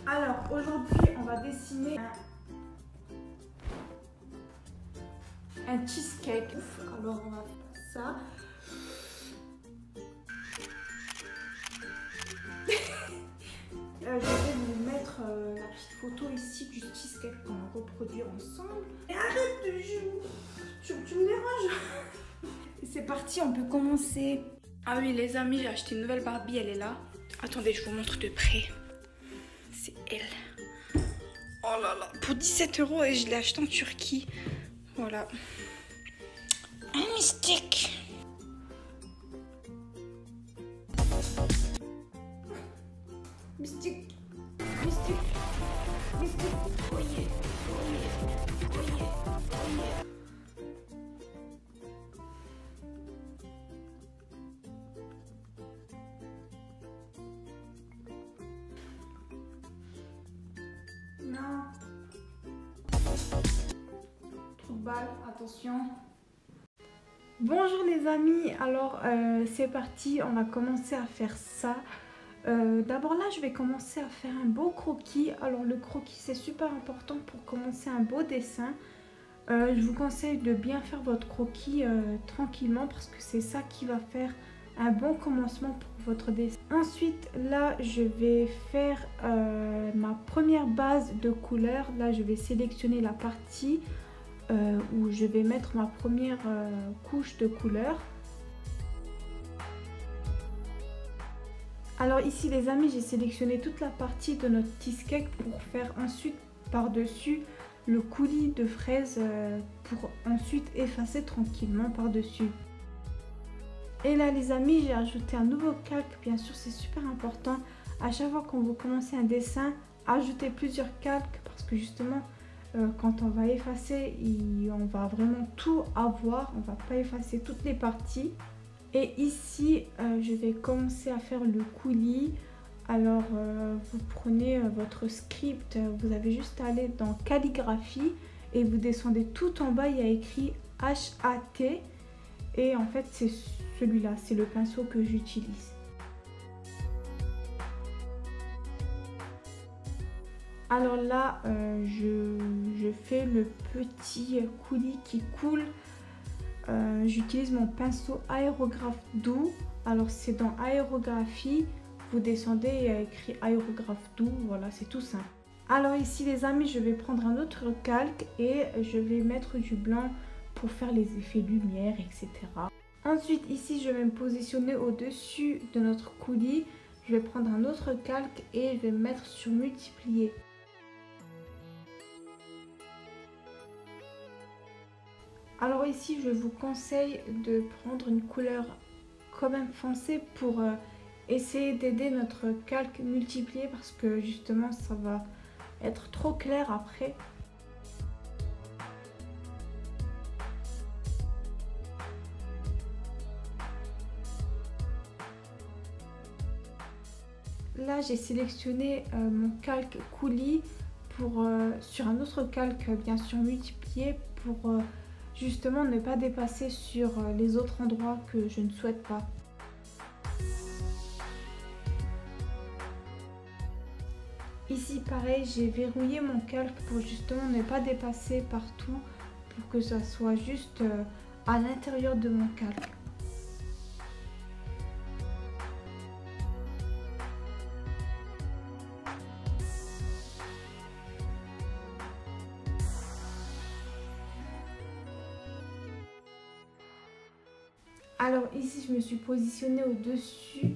Alors aujourd'hui on va dessiner un cheesecake. Alors on va faire ça. Je vais vous mettre la petite photo ici du cheesecake qu'on va reproduire ensemble. Et arrête de jouer, tu me déranges. C'est parti, on peut commencer. Ah oui les amis, j'ai acheté une nouvelle Barbie, elle est là. Attendez, je vous montre de près. C'est elle. Oh là là, pour 17 € et je l'ai acheté en Turquie. Voilà. Un mystique. Mystique. Mystique. Mystique. Oh yeah. Oh yeah. Oh yeah. Oh yeah. Non. Trop de balles, attention. Bonjour les amis, alors c'est parti, on va commencer à faire ça. D'abord là je vais commencer à faire un beau croquis. Alors le croquis c'est super important pour commencer un beau dessin. Je vous conseille de bien faire votre croquis tranquillement parce que c'est ça qui va faire un bon commencement pour votre dessin. Ensuite là je vais faire ma première base de couleur. Là je vais sélectionner la partie où je vais mettre ma première couche de couleur. Alors ici les amis, j'ai sélectionné toute la partie de notre cheesecake pour faire ensuite par-dessus le coulis de fraise pour ensuite effacer tranquillement par-dessus. Et là les amis, j'ai ajouté un nouveau calque, bien sûr c'est super important. À chaque fois qu'on vous commencez un dessin, ajoutez plusieurs calques parce que justement quand on va effacer, on va vraiment tout avoir, on va pas effacer toutes les parties. Et ici, je vais commencer à faire le coulis. Alors, vous prenez votre script, vous avez juste à aller dans calligraphie et vous descendez tout en bas, il y a écrit HAT. Et en fait, c'est celui-là, c'est le pinceau que j'utilise. Alors là, je fais le petit coulis qui coule. J'utilise mon pinceau aérographe doux. Alors c'est dans aérographie, vous descendez et il y a écrit aérographe doux, voilà c'est tout simple. Alors ici les amis, je vais prendre un autre calque et je vais mettre du blanc pour faire les effets lumière, etc. Ensuite ici je vais me positionner au-dessus de notre coulis. Je vais prendre un autre calque et je vais me mettre sur multiplier. Alors ici je vous conseille de prendre une couleur quand même foncée pour essayer d'aider notre calque multiplié parce que justement ça va être trop clair après. Là j'ai sélectionné mon calque coulis pour, sur un autre calque bien sûr multiplié pour justement ne pas dépasser sur les autres endroits que je ne souhaite pas. Ici pareil, j'ai verrouillé mon calque pour justement ne pas dépasser partout pour que ça soit juste à l'intérieur de mon calque. Alors ici je me suis positionnée au-dessus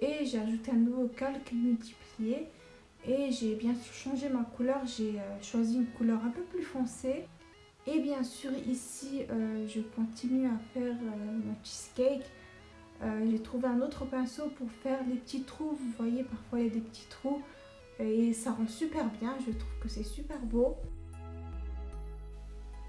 et j'ai ajouté un nouveau calque multiplié et j'ai bien sûr changé ma couleur, j'ai choisi une couleur un peu plus foncée. Et bien sûr ici je continue à faire mon cheesecake. J'ai trouvé un autre pinceau pour faire les petits trous, vous voyez parfois il y a des petits trous et ça rend super bien, je trouve que c'est super beau.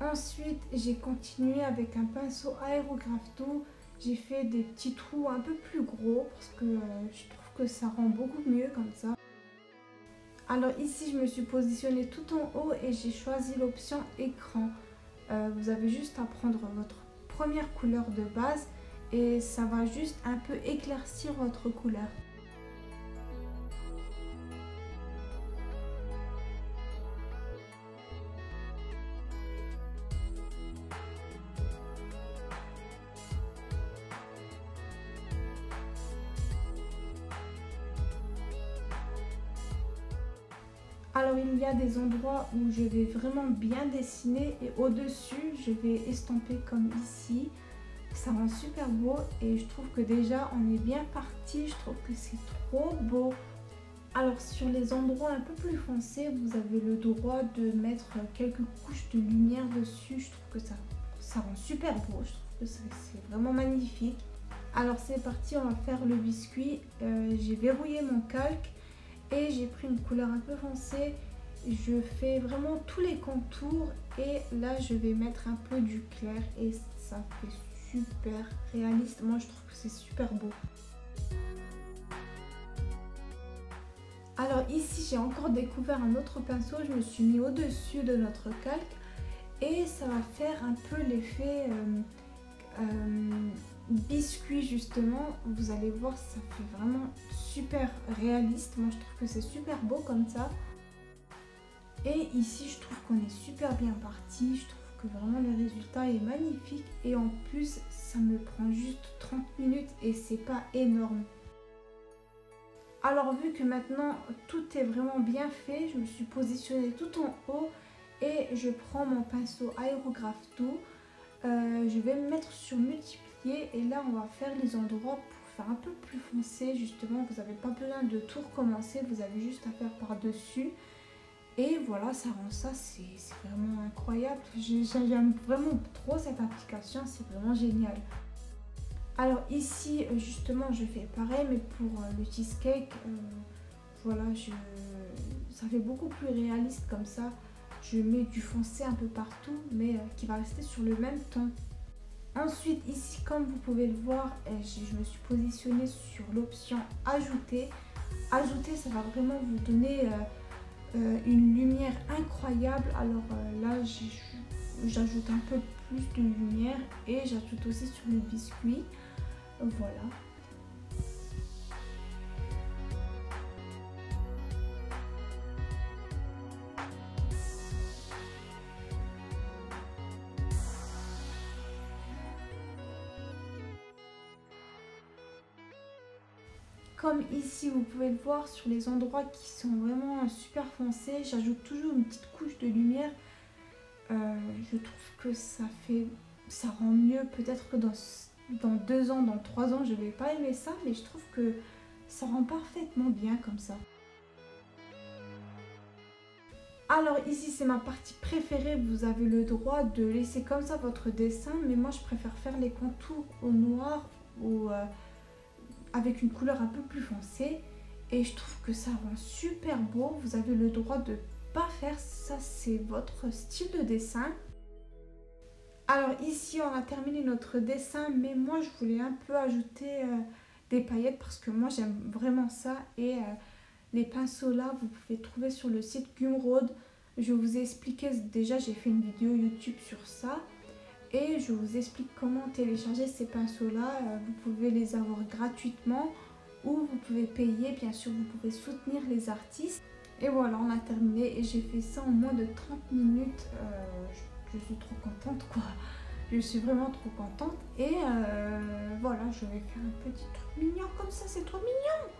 Ensuite j'ai continué avec un pinceau aérographe doux. J'ai fait des petits trous un peu plus gros parce que je trouve que ça rend beaucoup mieux comme ça. Alors ici je me suis positionnée tout en haut et j'ai choisi l'option écran. Vous avez juste à prendre votre première couleur de base et ça va juste un peu éclaircir votre couleur. Alors il y a des endroits où je vais vraiment bien dessiner et au-dessus je vais estamper comme ici. Ça rend super beau et je trouve que déjà on est bien parti, je trouve que c'est trop beau. Alors sur les endroits un peu plus foncés, vous avez le droit de mettre quelques couches de lumière dessus. Je trouve que ça rend super beau, je trouve que c'est vraiment magnifique. Alors c'est parti, on va faire le biscuit. J'ai verrouillé mon calque et j'ai pris une couleur un peu foncée. Je fais vraiment tous les contours et là je vais mettre un peu du clair et ça fait super réaliste. Moi je trouve que c'est super beau. Alors ici j'ai encore découvert un autre pinceau, je me suis mis au-dessus de notre calque et ça va faire un peu l'effet biscuit justement. Vous allez voir, ça fait vraiment super réaliste. Moi je trouve que c'est super beau comme ça. Et ici je trouve qu'on est super bien parti, je trouve que vraiment le résultat est magnifique et en plus ça me prend juste 30 minutes et c'est pas énorme. Alors vu que maintenant tout est vraiment bien fait, je me suis positionnée tout en haut et je prends mon pinceau aérographe doux. Je vais me mettre sur multiplier et là on va faire les endroits pour faire un peu plus foncé justement. Vous n'avez pas besoin de tout recommencer, vous avez juste à faire par dessus. Et voilà, ça rend ça, c'est vraiment incroyable. J'aime vraiment trop cette application, c'est vraiment génial. Alors ici, justement, je fais pareil, mais pour le cheesecake, voilà, ça fait beaucoup plus réaliste comme ça. Je mets du foncé un peu partout, mais qui va rester sur le même ton. Ensuite, ici, comme vous pouvez le voir, je me suis positionnée sur l'option ajouter. Ajouter, ça va vraiment vous donner une lumière incroyable. Alors là, j'ajoute un peu plus de lumière et j'ajoute aussi sur le biscuit. Voilà. Comme ici, vous pouvez le voir sur les endroits qui sont vraiment super foncés, j'ajoute toujours une petite couche de lumière. Je trouve que ça rend mieux. Peut-être que dans 2 ans, dans 3 ans, je vais pas aimer ça, mais je trouve que ça rend parfaitement bien comme ça. Alors ici, c'est ma partie préférée. Vous avez le droit de laisser comme ça votre dessin, mais moi, je préfère faire les contours au noir ou avec une couleur un peu plus foncée. Et je trouve que ça rend super beau. Vous avez le droit de pas faire ça, c'est votre style de dessin. Alors ici on a terminé notre dessin, mais moi je voulais un peu ajouter des paillettes parce que moi j'aime vraiment ça. Et les pinceaux là vous pouvez trouver sur le site Gumroad. Je vous ai expliqué, déjà j'ai fait une vidéo YouTube sur ça et je vous explique comment télécharger ces pinceaux là. Vous pouvez les avoir gratuitement ou vous pouvez payer, bien sûr vous pouvez soutenir les artistes. Et voilà, on a terminé et j'ai fait ça en moins de 30 minutes. Je suis trop contente quoi. Je suis vraiment trop contente. Et voilà, je vais faire un petit truc mignon comme ça, c'est trop mignon.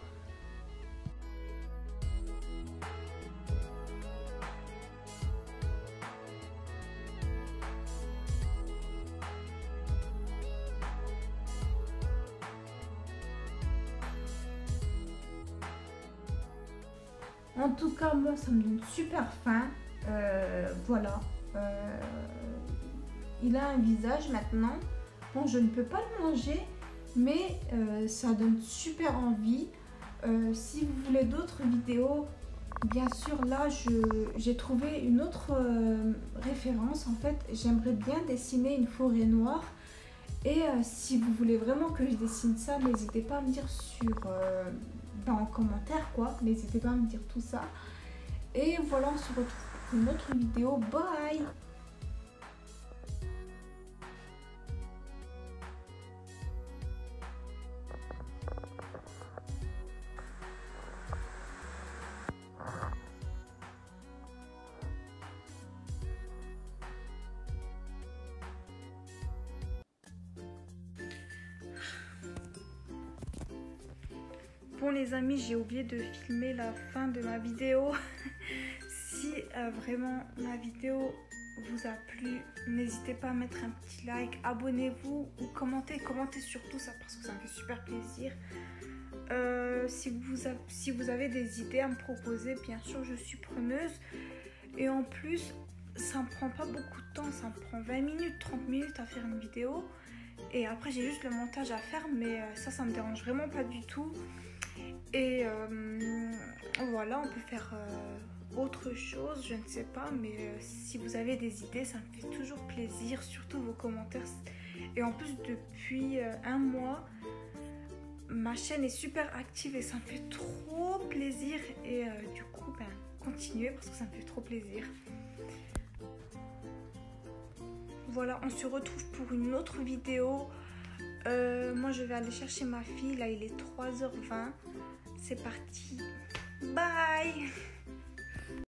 En tout cas, moi, ça me donne super faim. Voilà. Il a un visage maintenant. Bon, je ne peux pas le manger, mais ça donne super envie. Si vous voulez d'autres vidéos, bien sûr, là, j'ai trouvé une autre référence. En fait, j'aimerais bien dessiner une forêt noire. Et si vous voulez vraiment que je dessine ça, n'hésitez pas à me dire en commentaire quoi, n'hésitez pas à me dire tout ça. Et voilà, on se retrouve pour une autre vidéo. Bye! Bon les amis, j'ai oublié de filmer la fin de ma vidéo. Si vraiment ma vidéo vous a plu, n'hésitez pas à mettre un petit like, abonnez-vous ou commentez surtout ça parce que ça me fait super plaisir. Si vous avez des idées à me proposer, bien sûr je suis preneuse. Et en plus, ça me prend pas beaucoup de temps, ça me prend 20 minutes, 30 minutes à faire une vidéo. Et après j'ai juste le montage à faire, mais ça me dérange vraiment pas du tout. Et voilà, on peut faire autre chose, je ne sais pas, mais si vous avez des idées, ça me fait toujours plaisir, surtout vos commentaires. Et en plus, depuis un mois, ma chaîne est super active et ça me fait trop plaisir. Et du coup, continuez parce que ça me fait trop plaisir. Voilà, on se retrouve pour une autre vidéo. Moi, je vais aller chercher ma fille. Là, il est 3h20. C'est parti. Bye!